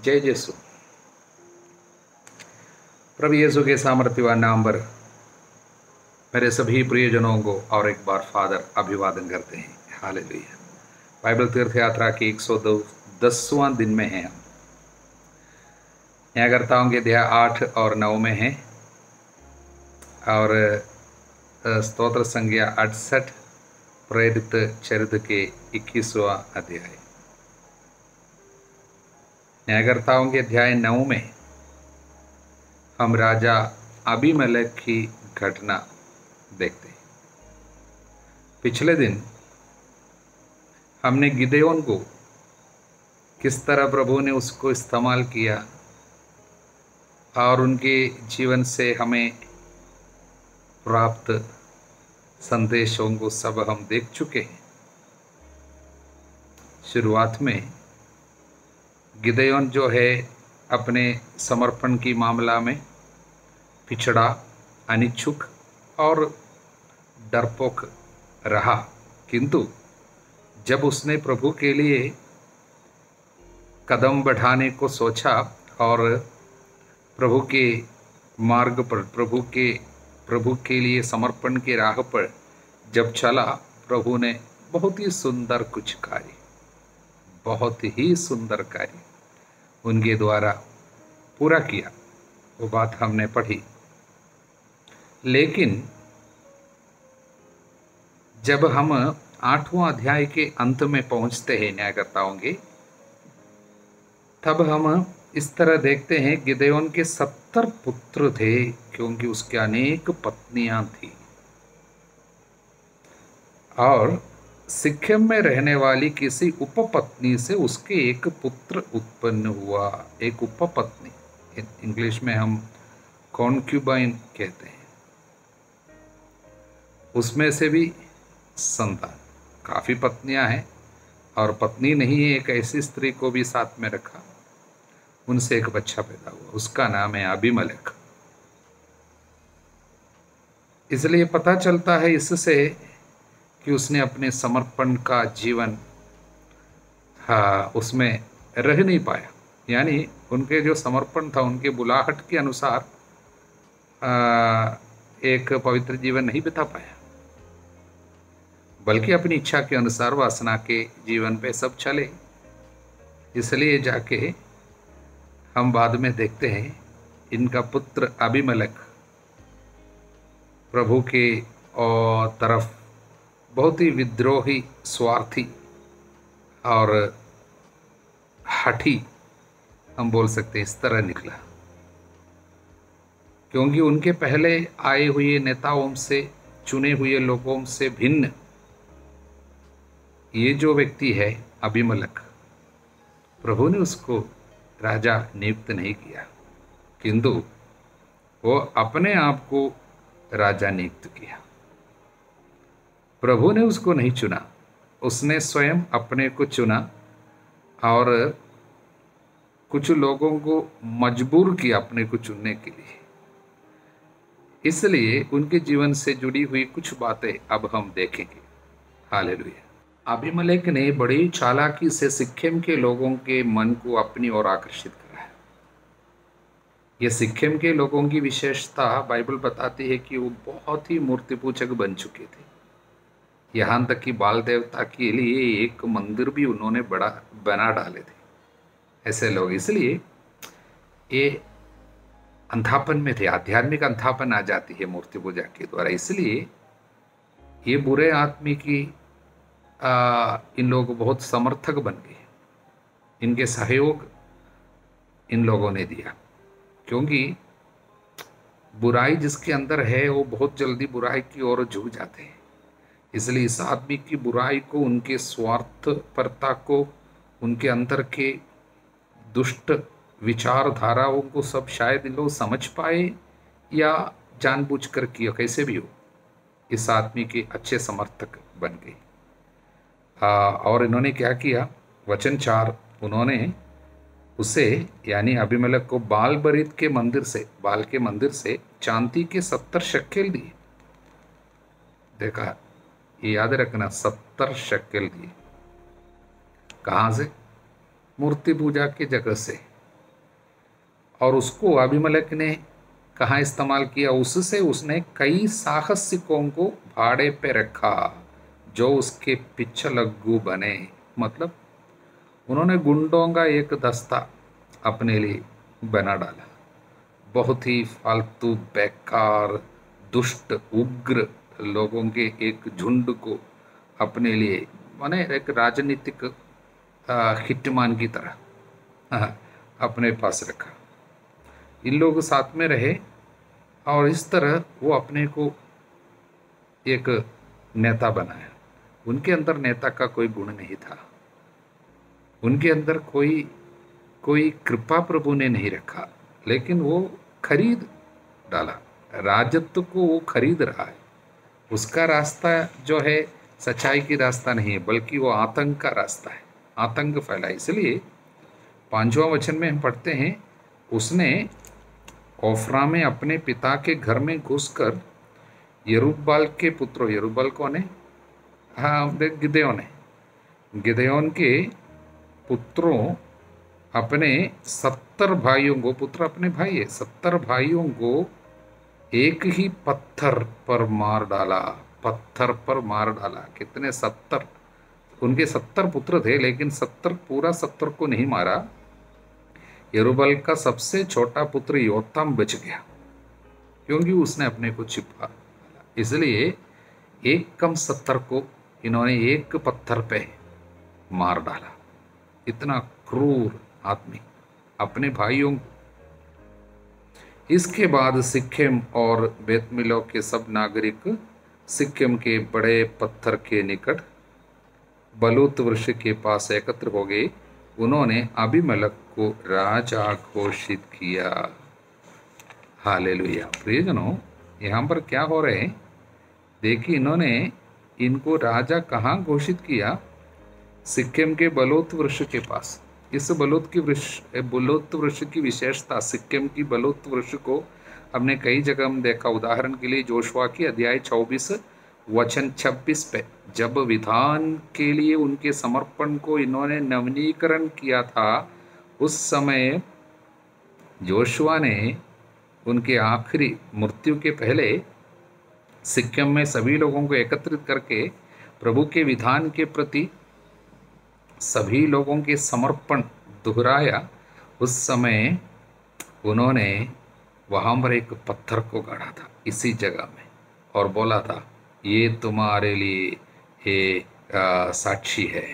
जय यीशु। प्रभु यीशु के सामर्थ्यवान नाम पर मेरे सभी प्रियजनों को और एक बार फादर अभिवादन करते हैं। हालेलुया। बाइबल तीर्थ यात्रा के 110वां दिन में हैं हम। न्यायकर्ताओं के अध्याय 8 और 9 में हैं और स्तोत्र संज्ञा 68 प्रेरित चरित्र के 21वां अध्याय। न्यायकर्ताओं के अध्याय 9 में हम राजा अबीमेलेक की घटना देखते हैं। पिछले दिन हमने गिदयोन को किस तरह प्रभु ने उसको इस्तेमाल किया और उनके जीवन से हमें प्राप्त संदेशों को सब हम देख चुके हैं। शुरुआत में गिदयोन जो है अपने समर्पण की मामला में पिछड़ा, अनिच्छुक और डरपोक रहा, किंतु जब उसने प्रभु के लिए कदम बढ़ाने को सोचा और प्रभु के मार्ग पर प्रभु के लिए समर्पण के राह पर जब चला, प्रभु ने बहुत ही सुंदर कुछ कार्य, बहुत ही सुंदर कार्य उनके द्वारा पूरा किया। वो बात हमने पढ़ी। लेकिन जब हम 8वां अध्याय के अंत में पहुंचते हैं न्यायकर्ताओं के, तब हम इस तरह देखते हैं गिदयोन के 70 पुत्र थे, क्योंकि उसके अनेक पत्नियां थी और सिक्किम में रहने वाली किसी उपपत्नी से उसके एक पुत्र उत्पन्न हुआ। एक उपपत्नी, इंग्लिश में हम कॉन्क्यूबाइन कहते हैं। उसमें से भी संतान, काफी पत्नियां हैं और पत्नी नहीं है, एक ऐसी स्त्री को भी साथ में रखा, उनसे एक बच्चा पैदा हुआ, उसका नाम है अबीमेलेक। इसलिए पता चलता है इससे कि उसने अपने समर्पण का जीवन उसमें रह नहीं पाया, यानी उनके जो समर्पण था, उनके बुलाहट के अनुसार एक पवित्र जीवन नहीं बिता पाया, बल्कि अपनी इच्छा के अनुसार वासना के जीवन पे सब चले। इसलिए जाके हम बाद में देखते हैं इनका पुत्र अबीमेलेक प्रभु के तरफ बहुत ही विद्रोही, स्वार्थी और हठी, हम बोल सकते हैं, इस तरह निकला, क्योंकि उनके पहले आए हुए नेताओं से, चुने हुए लोगों से भिन्न ये जो व्यक्ति है अबीमेलेक, प्रभु ने उसको राजा नियुक्त नहीं किया, किंतु वो अपने आप को राजा नियुक्त किया। प्रभु ने उसको नहीं चुना, उसने स्वयं अपने को चुना और कुछ लोगों को मजबूर किया अपने को चुनने के लिए। इसलिए उनके जीवन से जुड़ी हुई कुछ बातें अब हम देखेंगे। हालेलुया। अबीमेलेक ने बड़ी चालाकी से सिक्किम के लोगों के मन को अपनी ओर आकर्षित करा है। ये सिक्किम के लोगों की विशेषता बाइबल बताती है कि वो बहुत ही मूर्ति पूजक बन चुके थे। यहाँ तक कि बाल देवता के लिए एक मंदिर भी उन्होंने बड़ा बना डाले थे ऐसे लोग। इसलिए ये अंधापन में थे, आध्यात्मिक अंधापन आ जाती है मूर्ति पूजा के द्वारा। इसलिए ये बुरे आदमी की इन लोग बहुत समर्थक बन गए, इनके सहयोग इन लोगों ने दिया, क्योंकि बुराई जिसके अंदर है वो बहुत जल्दी बुराई की ओर झुक जाते हैं। इसलिए इस आदमी की बुराई को, उनके स्वार्थपरता को, उनके अंदर के दुष्ट विचारधाराओं को सब शायद इन लोग समझ पाए या जानबूझकर किया, कैसे भी हो, इस आदमी के अच्छे समर्थक बन गए। और इन्होंने क्या किया, वचन 4, उन्होंने उसे यानी अबीमेलेक को बाल के मंदिर से चांदी के 70 शक्केल दिए। देखा, ये याद रखना, 70 शक्केल दिए। कहाँ से? मूर्ति पूजा की जगह से, और उसको अबीमेलेक ने कहाँ इस्तेमाल किया? उससे उसने कई साहसिकों को भाड़े पे रखा जो उसके पिछलग्गू बने। मतलब उन्होंने गुंडों का एक दस्ता अपने लिए बना डाला। बहुत ही फालतू, बेकार, दुष्ट, उग्र लोगों के एक झुंड को अपने लिए, माने एक राजनीतिक हिटमान की तरह अपने पास रखा। इन लोग साथ में रहे और इस तरह वो अपने को एक नेता बनाया। उनके अंदर नेता का कोई गुण नहीं था, उनके अंदर कोई कोई कृपा प्रभु ने नहीं रखा, लेकिन वो खरीद डाला। राजत्व को वो खरीद रहा है। उसका रास्ता जो है सच्चाई की रास्ता नहीं है, बल्कि वो आतंक का रास्ता है, आतंक फैला। इसलिए 5वां वचन में हम पढ़ते हैं, उसने ओफ्रा में अपने पिता के घर में घुसकर यरूब्बाल के पुत्रों, यरूब्बाल कौन है? हाँ, गिदयोन है। गिदयोन के पुत्रों, अपने 70 भाइयों को, पुत्र अपने भाई है, 70 भाइयों को एक ही पत्थर पर मार डाला। पत्थर पर मार डाला। कितने? 70। उनके 70 पुत्र थे, लेकिन 70 पूरा 70 को नहीं मारा। यरूब्बाल का सबसे छोटा पुत्र योताम बच गया, क्योंकि उसने अपने को छिपा। इसलिए एक कम 70 को इन्होंने एक पत्थर पे मार डाला। इतना क्रूर आदमी अपने भाइयों। इसके बाद सिक्किम और बेतमिलो के सब नागरिक सिक्किम के बड़े पत्थर के निकट बलूत वृक्ष के पास एकत्र हो गए। उन्होंने अबीमेलेक को राजा घोषित किया। हालेलुया। प्रियजनों, यहाँ पर क्या हो रहे हैं? देखिए, इन्होंने इनको राजा कहाँ घोषित किया? सिक्किम के बलूत वृक्ष के पास। इस बलूत वृक्ष की विशेषता, सिक्किम की बलूत वृक्ष को हमने कई जगह हम देखा। उदाहरण के लिए जोशुआ की अध्याय 24 वचन 26 पे, जब विधान के लिए उनके समर्पण को इन्होंने नवीनीकरण किया था, उस समय जोशुआ ने उनके आखिरी मृत्यु के पहले सिक्किम में सभी लोगों को एकत्रित करके प्रभु के विधान के प्रति सभी लोगों के समर्पण दोहराया। उस समय उन्होंने वहाँ पर एक पत्थर को गाड़ा था इसी जगह में, और बोला था, ये तुम्हारे लिए साक्षी है,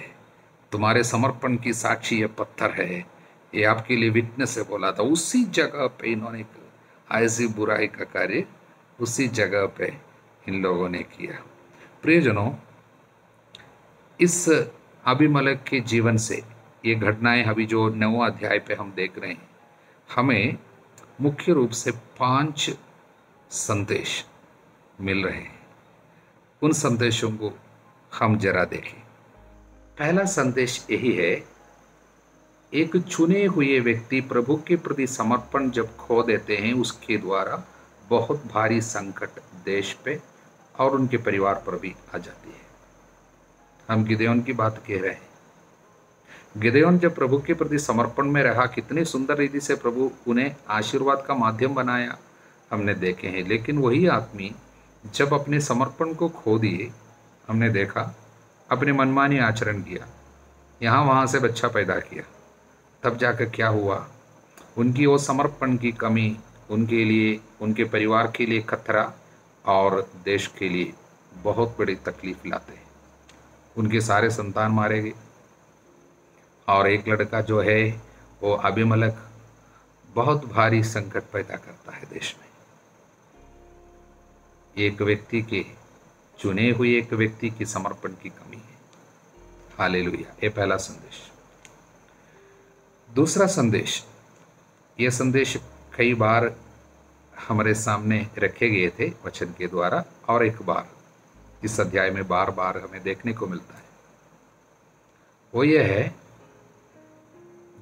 तुम्हारे समर्पण की साक्षी ये पत्थर है, ये आपके लिए विटनेस है, बोला था। उसी जगह पे इन्होंने ऐसी बुराई का कार्य उसी जगह पे इन लोगों ने किया। प्रियजनों, इस अबीमेलेक के जीवन से ये घटनाएं अभी जो 9वां अध्याय पे हम देख रहे हैं, हमें मुख्य रूप से 5 संदेश मिल रहे हैं। उन संदेशों को हम जरा देखें। पहला संदेश यही है, एक चुने हुए व्यक्ति प्रभु के प्रति समर्पण जब खो देते हैं, उसके द्वारा बहुत भारी संकट देश पे और उनके परिवार पर भी आ जाती है। हम गिदयोन की बात कह रहे हैं। गिदयोन जब प्रभु के प्रति समर्पण में रहा, कितनी सुंदर रीति से प्रभु उन्हें आशीर्वाद का माध्यम बनाया, हमने देखे हैं। लेकिन वही आदमी जब अपने समर्पण को खो दिए, हमने देखा अपने मनमानी आचरण किया, यहाँ वहाँ से बच्चा पैदा किया, तब जाकर क्या हुआ? उनकी वो समर्पण की कमी उनके लिए, उनके परिवार के लिए खतरा और देश के लिए बहुत बड़ी तकलीफ लाते हैं। उनके सारे संतान मारे गए, और एक लड़का जो है वो अबीमेलेक बहुत भारी संकट पैदा करता है देश में। एक व्यक्ति के, चुने हुए एक व्यक्ति की समर्पण की कमी है। हालेलुया। ये पहला संदेश। दूसरा संदेश, ये संदेश कई बार हमारे सामने रखे गए थे वचन के द्वारा, और एक बार इस अध्याय में बार बार हमें देखने को मिलता है। वो ये है,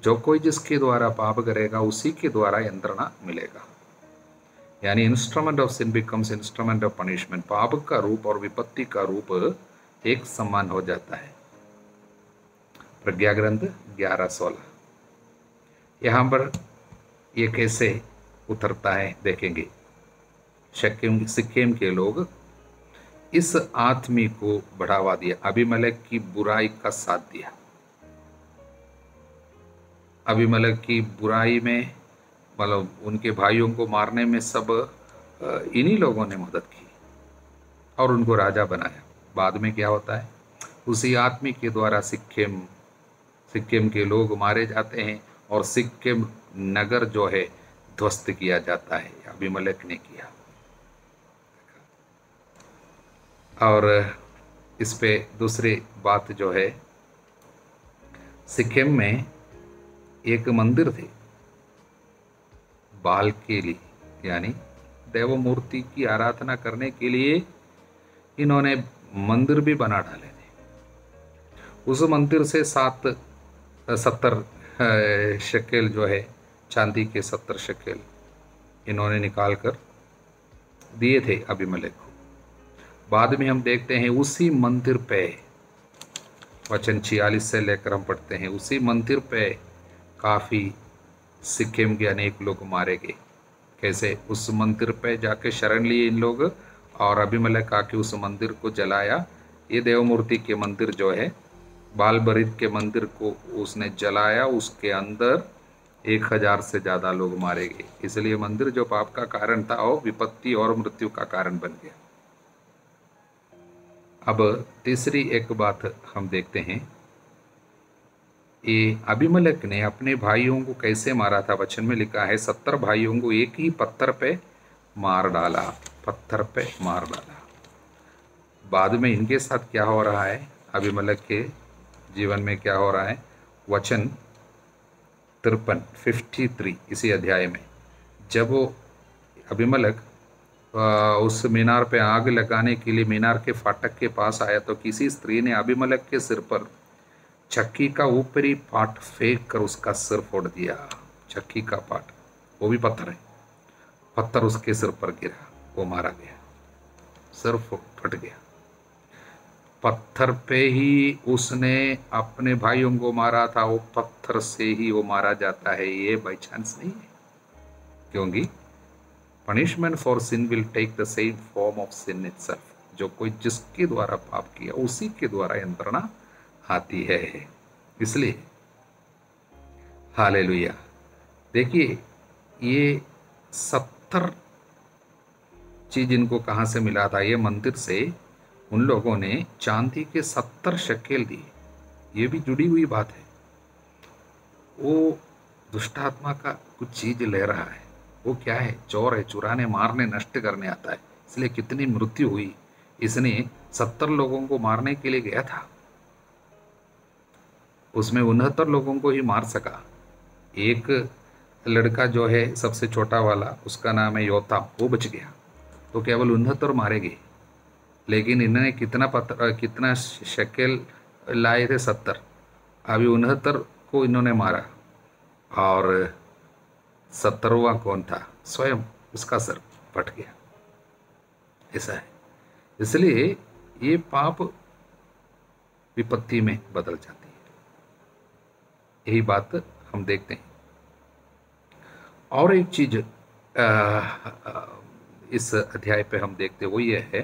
जो कोई जिसके द्वारा पाप करेगा उसी के द्वारा यंत्रणा मिलेगा। यानी instrument of sin becomes instrument of punishment. पाप का रूप और विपत्ति का रूप एक समान हो जाता है। प्रज्ञा ग्रंथ 11:16। यहाँ पर ये कैसे उतरता है देखेंगे। सिक्किम के लोग इस आदमी को बढ़ावा दिया, अबीमेलेक की बुराई का साथ दिया। अबीमेलेक की बुराई में मतलब उनके भाइयों को मारने में सब इन्हीं लोगों ने मदद की और उनको राजा बनाया। बाद में क्या होता है, उसी आदमी के द्वारा सिक्किम के लोग मारे जाते हैं और सिक्किम नगर जो है ध्वस्त किया जाता है, अबीमेलेक ने किया। और इस पे दूसरी बात जो है, सिक्किम में एक मंदिर थे बाल के लिए, यानी देव मूर्ति की आराधना करने के लिए इन्होंने मंदिर भी बना डाले थे। उस मंदिर से 70 शकेल जो है, चांदी के 70 शकेल इन्होंने निकाल कर दिए थे अबीमेलेक को। बाद में हम देखते हैं उसी मंदिर पे, वचन 46 से लेकर हम पढ़ते हैं, उसी मंदिर पे काफ़ी सिक्किम के अनेक लोग मारे गए। कैसे, उस मंदिर पे जाके शरण लिए इन लोग और अबीमेलेक आके उस मंदिर को जलाया। ये देव मूर्ति के मंदिर जो है, बाल बरीत के मंदिर को उसने जलाया, उसके अंदर 1000 से ज़्यादा लोग मारे गए। इसलिए मंदिर जो पाप का कारण था वो विपत्ति और मृत्यु का कारण बन गया। अब तीसरी एक बात हम देखते हैं, ये अबीमेलेक ने अपने भाइयों को कैसे मारा था। वचन में लिखा है 70 भाइयों को एक ही पत्थर पे मार डाला, पत्थर पे मार डाला। बाद में इनके साथ क्या हो रहा है, अबीमेलेक के जीवन में क्या हो रहा है, वचन 53 इसी अध्याय में, जब वो अबीमेलेक उस मीनार पे आग लगाने के लिए मीनार के फाटक के पास आया तो किसी स्त्री ने अबीमेलेक के सिर पर चक्की का ऊपरी पार्ट फेंक कर उसका सिर फोड़ दिया। चक्की का पार्ट, वो भी पत्थर है, पत्थर उसके सिर पर गिरा, वो मारा गया, सिर फट गया। पत्थर पे ही उसने अपने भाइयों को मारा था, वो पत्थर से ही वो मारा जाता है, ये बाई चांस नहीं है। क्योंकि punishment for sin will take the same form of sin itself. जो कोई जिसके द्वारा पाप किया उसी के द्वारा यंत्रणा आती है। इसलिए हालेलुया। देखिए, ये 70 चीज इनको कहाँ से मिला था, ये मंदिर से उन लोगों ने चांदी के 70 शकेल दिए। ये भी जुड़ी हुई बात है। वो दुष्टात्मा का कुछ चीज ले रहा है, वो क्या है, चोर है, चुराने, मारने, नष्ट करने आता है। इसलिए कितनी मृत्यु हुई। इसने 70 लोगों को मारने के लिए गया था, उसमें 69 लोगों को ही मार सका। एक लड़का जो है सबसे छोटा वाला, उसका नाम है योताम, वो बच गया, तो केवल 69 मारे गए। लेकिन इन्होंने कितना शकेल लाए थे, 70। अभी 69 को इन्होंने मारा और 70वां कौन था, स्वयं, उसका सर फट गया। ऐसा है। इसलिए ये पाप विपत्ति में बदल जाती है, यही बात हम देखते हैं। और एक चीज इस अध्याय पे हम देखते वो ये है,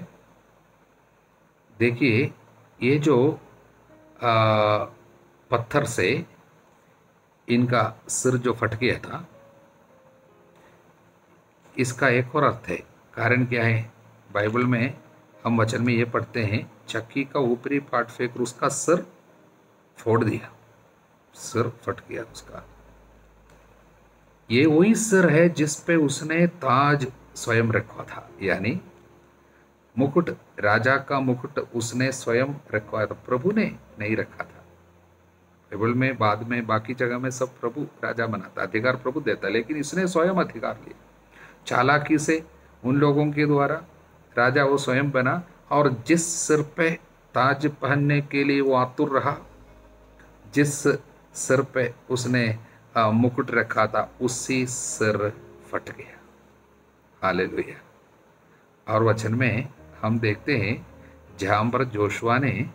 देखिए, ये जो पत्थर से इनका सिर जो फट गया था, इसका एक और अर्थ है। कारण क्या है, बाइबल में हम वचन में ये पढ़ते हैं, चक्की का ऊपरी पार्ट फेंक उसका सिर फोड़ दिया, सिर फट गया उसका। ये वही सिर है जिस पे उसने ताज स्वयं रखा था, यानी मुकुट, राजा का मुकुट उसने स्वयं रखवाया था, प्रभु ने नहीं रखा था। बाइबल में बाद में बाकी जगह में सब प्रभु राजा बनाता, अधिकार प्रभु देता, लेकिन इसने स्वयं अधिकार लिया। चालाकी से उन लोगों के द्वारा राजा वो स्वयं बना, और जिस सिर पे ताज पहनने के लिए वो आतुर रहा, जिस सिर पे उसने मुकुट रखा था, उसी सिर फट गया। हालेलुया। और वचन में हम देखते हैं जहाँ पर जोशुआ ने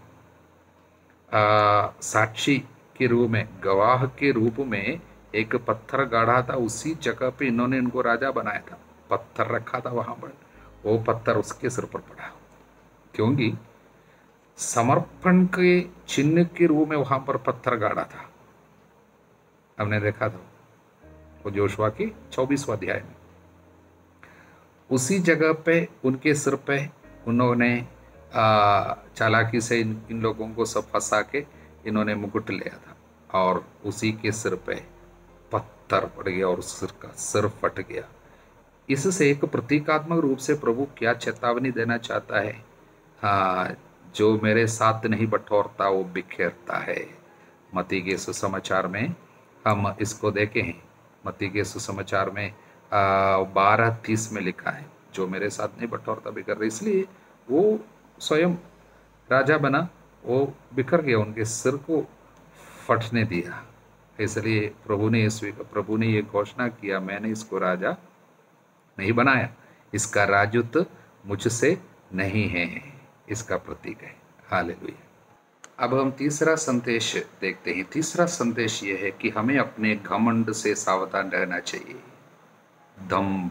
साक्षी के रूप में, गवाह के रूप में एक पत्थर गाढ़ा था, उसी जगह पे इन्होंने इनको राजा बनाया था। पत्थर रखा था वहां पर, वो पत्थर उसके सिर पर पड़ा, क्योंकि समर्पण के चिन्ह के रूप में वहां पर पत्थर गाड़ा था। हमने देखा था वो जोशुआ के 24वां अध्याय में। उसी जगह पे उनके सिर पे उन्होंने चालाकी से इन लोगों को सब फंसा के इन्होंने मुकुट लिया था, और उसी के सिर पे पत्थर पड़ गया और सिर का सिर फट गया। इससे एक प्रतीकात्मक रूप से प्रभु क्या चेतावनी देना चाहता है? हाँ, जो मेरे साथ नहीं बटोरता वो बिखेरता है। मत्ती के सुसमाचार में हम इसको देखे हैं। मत्ती के सुसमाचार में 12:30 में लिखा है, जो मेरे साथ नहीं बटोरता बिखर। इसलिए वो स्वयं राजा बना, वो बिखर गया, उनके सिर को फटने दिया। इसलिए प्रभु ने ये घोषणा किया, मैंने इसको राजा नहीं बनाया, इसका राजत्व मुझसे नहीं है। इसका प्रतीक है। हालेलुया। अब हम तीसरा संदेश देखते हैं। तीसरा संदेश यह है कि हमें अपने घमंड से सावधान रहना चाहिए। दंभ,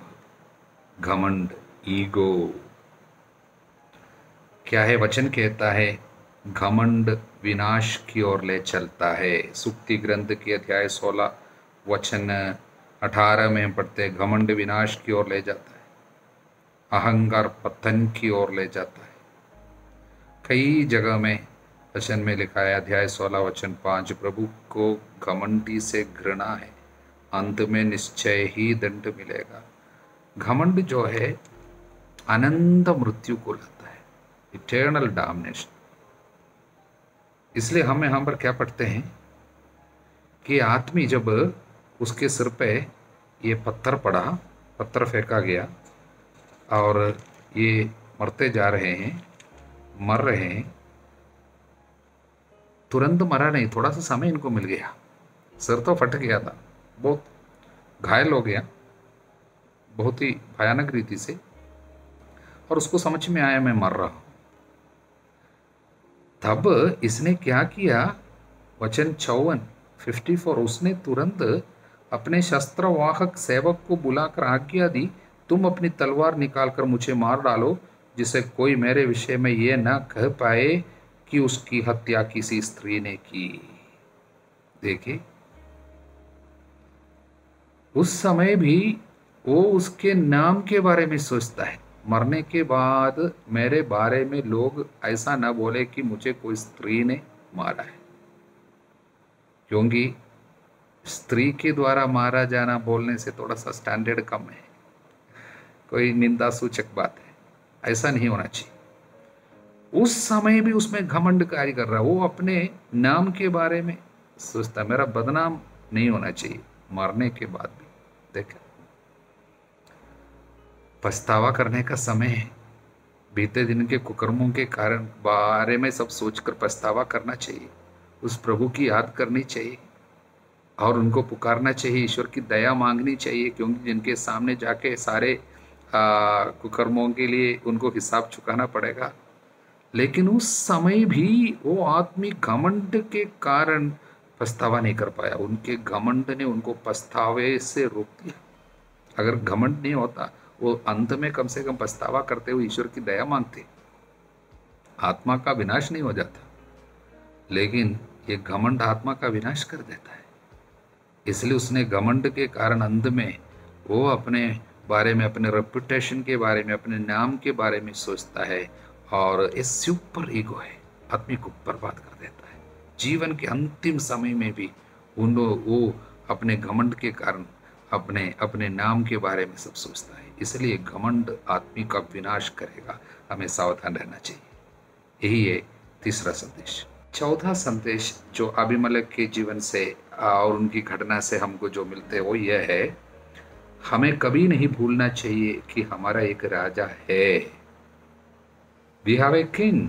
घमंड, ईगो क्या है? वचन कहता है घमंड विनाश की ओर ले चलता है। सुक्ति ग्रंथ के अध्याय 16 वचन 18 में हम पढ़ते हैं, घमंड विनाश की ओर ले जाता है, अहंकार पतन की ओर ले जाता है। कई जगह में वचन में लिखा है, अध्याय 16 वचन 5, प्रभु को घमंडी से घृणा है, अंत में निश्चय ही दंड मिलेगा। घमंड जो है अनंत मृत्यु को लाता है, इटर्नल डैमेनेशन। इसलिए हम यहाँ पर क्या पढ़ते हैं कि आदमी जब उसके सिर पे ये पत्थर पड़ा, पत्थर फेंका गया और ये मरते जा रहे हैं, मर रहे हैं, तुरंत मरा नहीं, थोड़ा सा समय इनको मिल गया। सिर तो फट गया था, बहुत घायल हो गया, बहुत ही भयानक रीति से, और उसको समझ में आया मैं मर रहा हूं। तब इसने क्या किया? वचन 54, उसने तुरंत अपने शस्त्रवाहक सेवक को बुलाकर आज्ञा दी, तुम अपनी तलवार निकालकर मुझे मार डालो, जिसे कोई मेरे विषय में यह न कह पाए कि उसकी हत्या किसी स्त्री ने की। देखिए, उस समय भी वो उसके नाम के बारे में सोचता है। मरने के बाद मेरे बारे में लोग ऐसा ना बोले कि मुझे कोई स्त्री ने मारा है, क्योंकि स्त्री के द्वारा मारा जाना बोलने से थोड़ा सा स्टैंडर्ड कम है, कोई निंदा सूचक बात है, ऐसा नहीं होना चाहिए। उस समय भी उसमें घमंड कार्य कर रहा है, वो अपने नाम के बारे में सोचता, मेरा बदनाम नहीं होना चाहिए मरने के बाद भी। देखा, पछतावा करने का समय है। बीते दिन के कुकर्मों के कारण बारे में सब सोचकर पछतावा करना चाहिए, उस प्रभु की याद करनी चाहिए और उनको पुकारना चाहिए, ईश्वर की दया मांगनी चाहिए, क्योंकि जिनके सामने जाके सारे कुकर्मों के लिए उनको हिसाब चुकाना पड़ेगा। लेकिन उस समय भी वो आदमी घमंड के कारण पछतावा नहीं कर पाया। उनके घमंड ने उनको पछतावे से रोक दिया। अगर घमंड नहीं होता, वो अंत में कम से कम पछतावा करते हुए ईश्वर की दया मांगते, आत्मा का विनाश नहीं हो जाता। लेकिन ये घमंड आत्मा का विनाश कर देता है। इसलिए उसने घमंड के कारण अंत में वो अपने बारे में, अपने रेपुटेशन के बारे में, अपने नाम के बारे में सोचता है, और इस सुपर ईगो है, आदमी को बर्बाद कर देता है। जीवन के अंतिम समय में भी वो अपने घमंड के कारण अपने नाम के बारे में सब सोचता है। इसलिए घमंड आदमी का विनाश करेगा, हमें सावधान रहना चाहिए। यही है तीसरा संदेश। चौथा संदेश जो अबीमेलेक के जीवन से और उनकी घटना से हमको जो मिलते हैं वो यह है, हमें कभी नहीं भूलना चाहिए कि हमारा एक राजा है। वी हैव ए किंग,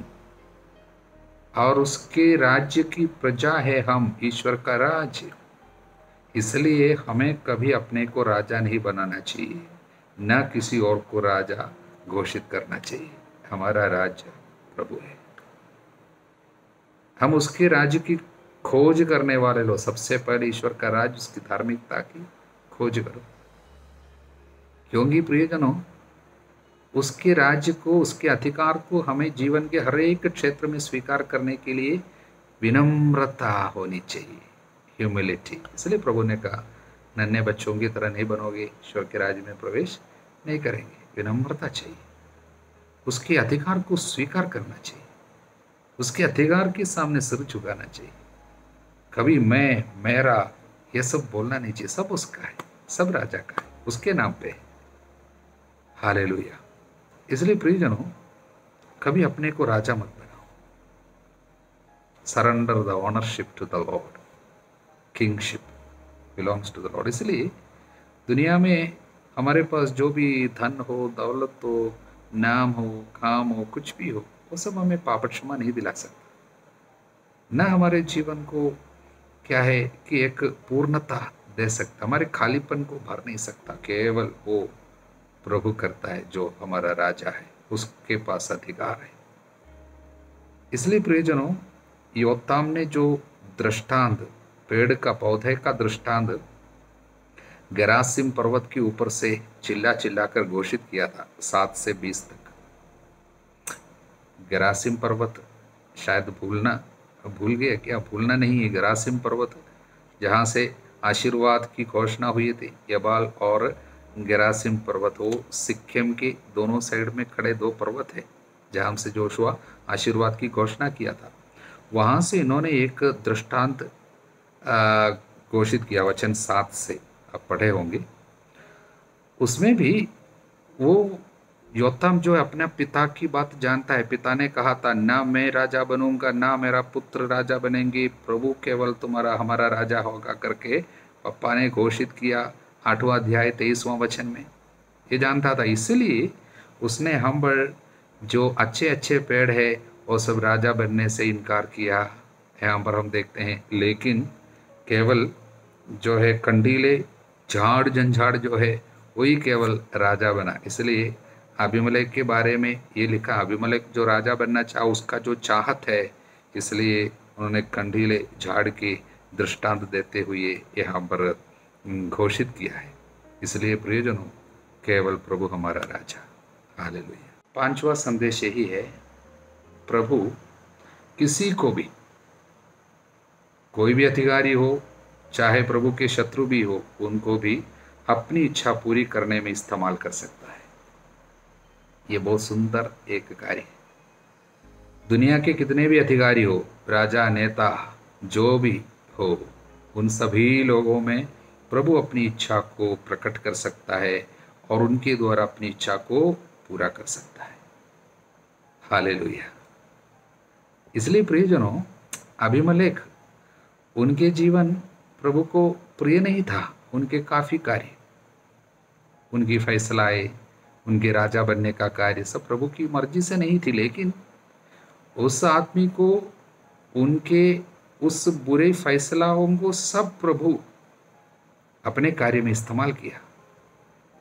और उसके राज्य की प्रजा है हम, ईश्वर का राज्य। इसलिए हमें कभी अपने को राजा नहीं बनाना चाहिए, न किसी और को राजा घोषित करना चाहिए। हमारा राज्य प्रभु है, हम उसके राज्य की खोज करने वाले लोग सबसे पहले ईश्वर का राज्य, उसकी धार्मिकता की खोज करो, क्योंकि प्रियजनों उसके राज्य को, उसके अधिकार को हमें जीवन के हर एक क्षेत्र में स्वीकार करने के लिए विनम्रता होनी चाहिए, ह्यूमिलिटी। इसलिए प्रभु ने कहा नन्हे बच्चों की तरह नहीं बनोगे, ईश्वर के राज्य में प्रवेश नहीं करेंगे। विनम्रता चाहिए, उसके अधिकार को स्वीकार करना चाहिए, उसके अधिकार के सामने सिर झुकाना चाहिए। कभी मैं, मेरा, ये सब बोलना नहीं चाहिए। सब उसका है, सब राजा का है, उसके नाम पे है। हालेलुया। इसलिए प्रियजनों कभी अपने को राजा मत बनाओ। Surrender the ownership to the lord, kingship belongs to the lord. इसलिए दुनिया में हमारे पास जो भी धन हो, दौलत हो, नाम हो, काम हो, कुछ भी हो, वो सब हमें पाप क्षमा नहीं दिला सकता। न हमारे जीवन को क्या है कि एक पूर्णता दे सकता, हमारे खालीपन को भर नहीं सकता। केवल वो प्रभु करता है जो हमारा राजा है, उसके पास अधिकार है। इसलिए प्रियजनों योताम ने जो दृष्टांत, पेड़ का, पौधे का दृष्टांत गरासिम पर्वत के ऊपर से चिल्ला चिल्लाकर घोषित किया था 7 से 20 तक। गरासिम पर्वत शायद भूल गए क्या? भूलना नहीं है। गरासिम पर्वत जहाँ से आशीर्वाद की घोषणा हुई थी, यबाल और गरासिम पर्वत, वो सिक्किम के दोनों साइड में खड़े 2 पर्वत है जहाँ से जोशुआ आशीर्वाद की घोषणा किया था। वहाँ से इन्होंने एक दृष्टांत घोषित किया, वचन 7 से आप पढ़े होंगे। उसमें भी वो योताम जो है अपने पिता की बात जानता है। पिता ने कहा था ना मैं राजा बनूंगा, ना मेरा पुत्र राजा बनेंगे, प्रभु केवल तुम्हारा हमारा राजा होगा करके पापा ने घोषित किया 8वां अध्याय 23वां वचन में। ये जानता था, इसलिए उसने हम जो अच्छे अच्छे पेड़ है वो सब राजा बनने से इनकार किया। यहाँ पर हम देखते हैं, लेकिन केवल जो है कंडीले झाड़ झंझाड़ जो है वही केवल राजा बना। इसलिए अबीमेलेक के बारे में ये लिखा, अबीमेलेक जो राजा बनना चाहा उसका जो चाहत है, इसलिए उन्होंने कंडीले झाड़ की दृष्टांत देते हुए यहाँ पर घोषित किया है। इसलिए प्रियजनों केवल प्रभु हमारा राजा। हालेलुया। 5वां संदेश यही है, प्रभु किसी को भी, कोई भी अधिकारी हो, चाहे प्रभु के शत्रु भी हो, उनको भी अपनी इच्छा पूरी करने में इस्तेमाल कर सकता है। ये बहुत सुंदर एक कार्य है। दुनिया के कितने भी अधिकारी हो, राजा, नेता, जो भी हो, उन सभी लोगों में प्रभु अपनी इच्छा को प्रकट कर सकता है और उनके द्वारा अपनी इच्छा को पूरा कर सकता है। हालेलुया। इसलिए प्रियजनों अबीमेलेक, उनके जीवन प्रभु को प्रिय नहीं था। उनके काफ़ी कार्य, उनकी फैसलाएं, उनके राजा बनने का कार्य सब प्रभु की मर्जी से नहीं थी, लेकिन उस आदमी को, उनके उस बुरे फैसलाओं को सब प्रभु अपने कार्य में इस्तेमाल किया।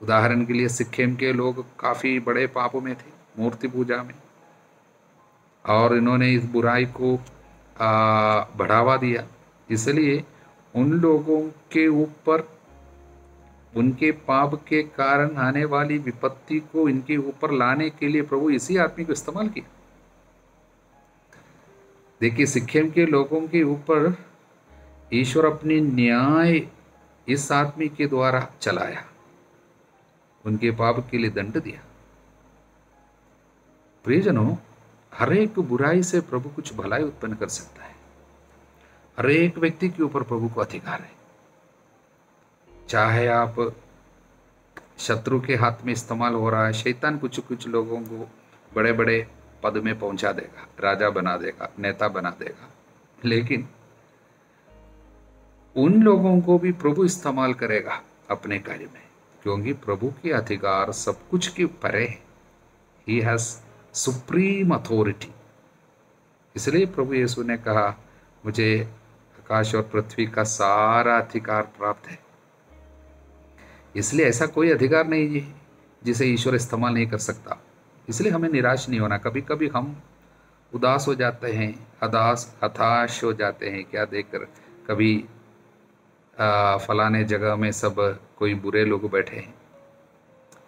उदाहरण के लिए सिक्किम के लोग काफ़ी बड़े पापों में थे, मूर्ति पूजा में, और इन्होंने इस बुराई को बढ़ावा दिया। इसलिए उन लोगों के ऊपर उनके पाप के कारण आने वाली विपत्ति को इनके ऊपर लाने के लिए प्रभु इसी आदमी को इस्तेमाल किया। देखिए, सिक्किम के लोगों के ऊपर ईश्वर अपनी न्याय इस आदमी के द्वारा चलाया, उनके पाप के लिए दंड दिया। प्रियजनों, हर एक बुराई से प्रभु कुछ भलाई उत्पन्न कर सकता है। हर एक व्यक्ति के ऊपर प्रभु को अधिकार है। चाहे आप शत्रु के हाथ में इस्तेमाल हो रहा है, शैतान कुछ कुछ लोगों को बड़े बड़े पद में पहुंचा देगा, राजा बना देगा, नेता बना देगा, लेकिन उन लोगों को भी प्रभु इस्तेमाल करेगा अपने कार्य में, क्योंकि प्रभु के अधिकार सब कुछ के परे है। He has supreme authority. इसलिए प्रभु यीशु ने कहा, मुझे आकाश और पृथ्वी का सारा अधिकार प्राप्त है। इसलिए ऐसा कोई अधिकार नहीं है जिसे ईश्वर इस्तेमाल नहीं कर सकता। इसलिए हमें निराश नहीं होना। कभी कभी हम उदास हो जाते हैं, हताश हो जाते हैं क्या देखकर। कभी फलाने जगह में सब कोई बुरे लोग बैठे हैं,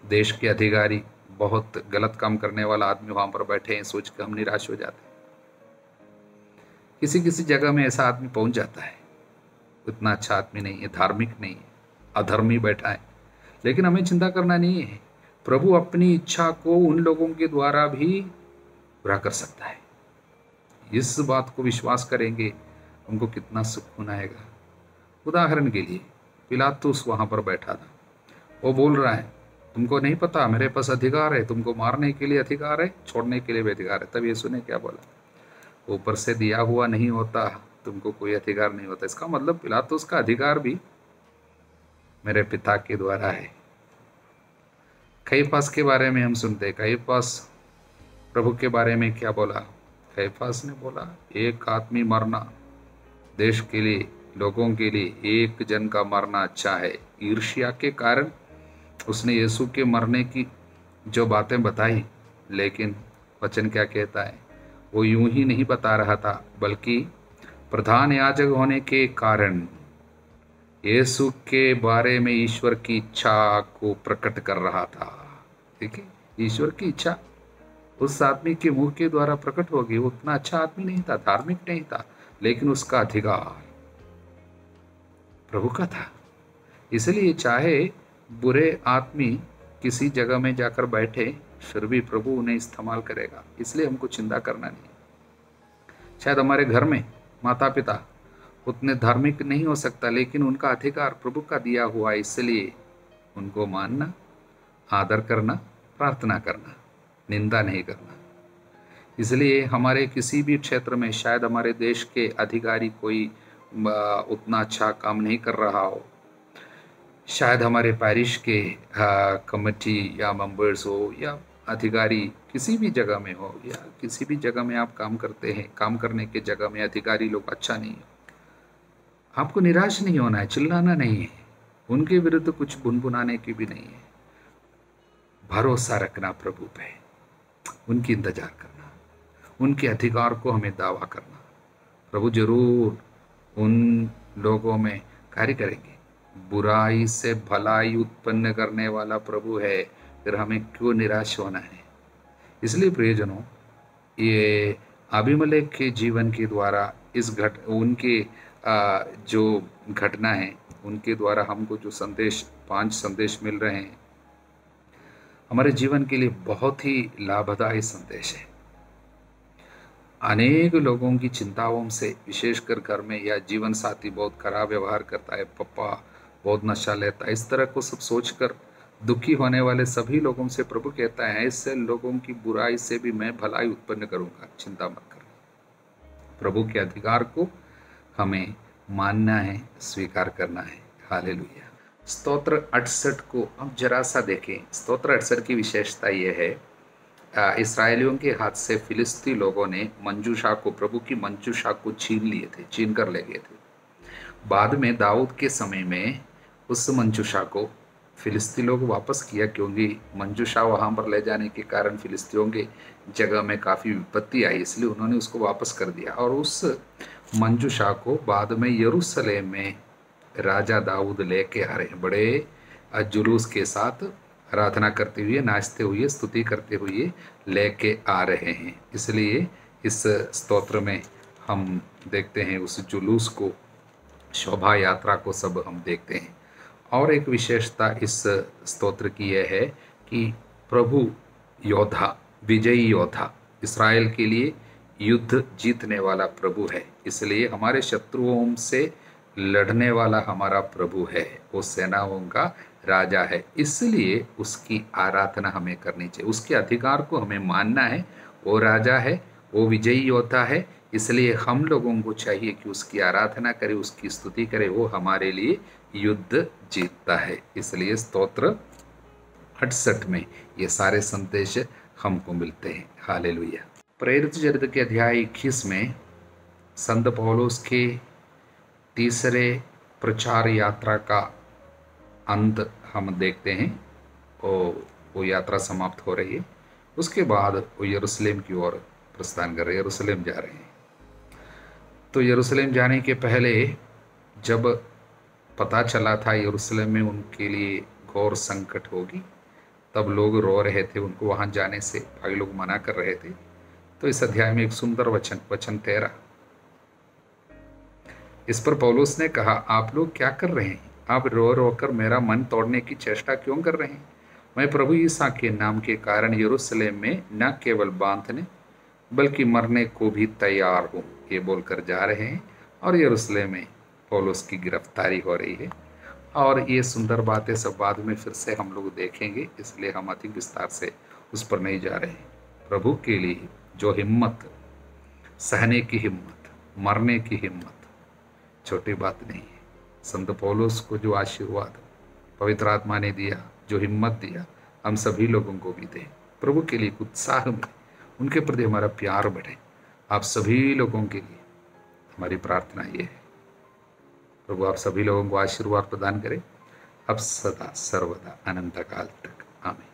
देश के अधिकारी, बहुत गलत काम करने वाला आदमी वहां पर बैठे हैं, सोच कर हम निराश हो जाते हैं। किसी किसी जगह में ऐसा आदमी पहुंच जाता है, उतना अच्छा आदमी नहीं है, धार्मिक नहीं है, अधर्मी बैठा है, लेकिन हमें चिंता करना नहीं है। प्रभु अपनी इच्छा को उन लोगों के द्वारा भी पूरा कर सकता है। इस बात को विश्वास करेंगे, हमको कितना सुकून आएगा। उदाहरण के लिए पिलातुस वहां पर बैठा था, वो बोल रहा है तुमको नहीं पता मेरे पास अधिकार है, तुमको मारने के लिए अधिकार है, छोड़ने के लिए भी अधिकार है। तब यीशु ने क्या बोला, ऊपर से दिया हुआ नहीं होता तुमको कोई अधिकार नहीं होता। इसका मतलब पिलातुस का अधिकार भी मेरे पिता के द्वारा है। कैफास के बारे में हम सुनते हैं, कैफास प्रभु के बारे में क्या बोला, कैफास ने बोला एक आदमी मरना देश के लिए, लोगों के लिए, एक जन का मरना अच्छा है। ईर्ष्या के कारण उसने यीशु के मरने की जो बातें बताई, लेकिन वचन क्या कहता है, वो यूं ही नहीं बता रहा था, बल्कि प्रधान याजक होने के कारण यीशु के बारे में ईश्वर की इच्छा को प्रकट कर रहा था। देखिए, ईश्वर की इच्छा उस आदमी के मुंह के द्वारा प्रकट होगी। वो उतना अच्छा आदमी नहीं था, धार्मिक नहीं था, लेकिन उसका अधिकार प्रभु का था। इसलिए चाहे बुरे आदमी किसी जगह में जाकर बैठे, फिर भी प्रभु उन्हें इस्तेमाल करेगा। इसलिए हमको चिंता करना नहीं। शायद हमारे घर में माता पिता उतने धार्मिक नहीं हो सकता, लेकिन उनका अधिकार प्रभु का दिया हुआ है, इसलिए उनको मानना, आदर करना, प्रार्थना करना, निंदा नहीं करना। इसलिए हमारे किसी भी क्षेत्र में शायद हमारे देश के अधिकारी कोई उतना अच्छा काम नहीं कर रहा हो, शायद हमारे पैरिश के कमेटी या मेंबर्स हो या अधिकारी किसी भी जगह में हो, या किसी भी जगह में आप काम करते हैं, काम करने के जगह में अधिकारी लोग अच्छा नहीं हो, आपको निराश नहीं होना है, चिल्लाना नहीं है, उनके विरुद्ध कुछ बुनबुनाने की भी नहीं है। भरोसा रखना प्रभु पे, उनकी इंतजार करना, उनके अधिकार को हमें दावा करना। प्रभु जरूर उन लोगों में कार्य करेंगे। बुराई से भलाई उत्पन्न करने वाला प्रभु है, फिर हमें क्यों निराश होना है। इसलिए प्रियजनों, ये अबीमेलेक के जीवन के द्वारा उनके जो घटना है, उनके द्वारा हमको जो 5 संदेश मिल रहे हैं, हमारे जीवन के लिए बहुत ही लाभदायी संदेश है। अनेक लोगों की चिंताओं से, विशेषकर घर में, या जीवन साथी बहुत खराब व्यवहार करता है, पप्पा बहुत नशा लेता है, इस तरह को सब सोचकर दुखी होने वाले सभी लोगों से प्रभु कहता है, ऐसे लोगों की बुराई से भी मैं भलाई उत्पन्न करूंगा, चिंता मत कर। प्रभु के अधिकार को हमें मानना है, स्वीकार करना है। हालेलुया। स्तोत्र 68 को अब जरा सा देखें। स्तोत्र 68 की विशेषता यह है, इस्राएलियों के हाथ से फिलिस्ती लोगों ने मंजूषा को, प्रभु की मंजूषा को छीन लिए थे, छीन कर ले गए थे। बाद में दाऊद के समय में उस मंजूषा को फिलिस्ती लोग वापस किया, क्योंकि मंजूषा वहां पर ले जाने के कारण फिलिस्तियों के जगह में काफ़ी विपत्ति आई, इसलिए उन्होंने उसको वापस कर दिया। और उस मंजूषा को बाद में यरूशलेम में राजा दाऊद लेके आ रहे हैं, बड़े जुलूस के साथ आराधना करते हुए, नाचते हुए, स्तुति करते हुए लेके आ रहे हैं। इसलिए इस स्तोत्र में हम देखते हैं उस जुलूस को, शोभा यात्रा को सब हम देखते हैं। और एक विशेषता इस स्तोत्र की यह है कि प्रभु योद्धा, विजयी योद्धा, इस्राएल के लिए युद्ध जीतने वाला प्रभु है। इसलिए हमारे शत्रुओं से लड़ने वाला हमारा प्रभु है, वो सेनाओं का राजा है। इसलिए उसकी आराधना हमें करनी चाहिए, उसके अधिकार को हमें मानना है। वो राजा है, वो विजयी योद्धा है, इसलिए हम लोगों को चाहिए कि उसकी आराधना करें, उसकी स्तुति करें। वो हमारे लिए युद्ध जीतता है। इसलिए स्तोत्र 68 में ये सारे संदेश हमको मिलते हैं। हालेलुया। प्रेरित चरित्र के अध्याय 21 में संत पौलुस के तीसरे प्रचार यात्रा का अंत हम देखते हैं। वो यात्रा समाप्त हो रही है। उसके बाद वो यरूशलेम की ओर प्रस्थान कर रहे हैं, यरूशलेम जा रहे हैं। तो यरूशलेम जाने के पहले जब पता चला था यरूशलेम में उनके लिए घोर संकट होगी, तब लोग रो रहे थे, उनको वहां जाने से भाई लोग मना कर रहे थे। तो इस अध्याय में एक सुंदर वचन 13, इस पर पौलुस ने कहा, आप लोग क्या कर रहे हैं? आप रो रो कर मेरा मन तोड़ने की चेष्टा क्यों कर रहे हैं? मैं प्रभु ईसा के नाम के कारण यरूशलेम में न केवल बांधने बल्कि मरने को भी तैयार हूँ, ये बोलकर जा रहे हैं। और यरूशलेम में पौलुस की गिरफ्तारी हो रही है। और ये सुंदर बातें सब बाद में फिर से हम लोग देखेंगे, इसलिए हम अधिक विस्तार से उस पर नहीं जा रहे हैं। प्रभु के लिए जो हिम्मत, सहने की हिम्मत, मरने की हिम्मत छोटी बात नहीं है। संत पौलुस को जो आशीर्वाद पवित्र आत्मा ने दिया, जो हिम्मत दिया, हम सभी लोगों को भी दे। प्रभु के लिए उत्साह में उनके प्रति हमारा प्यार बढ़े। आप सभी लोगों के लिए हमारी प्रार्थना ये है, प्रभु आप सभी लोगों को आशीर्वाद प्रदान करें, अब सदा सर्वदा अनंत काल तक। आमीन।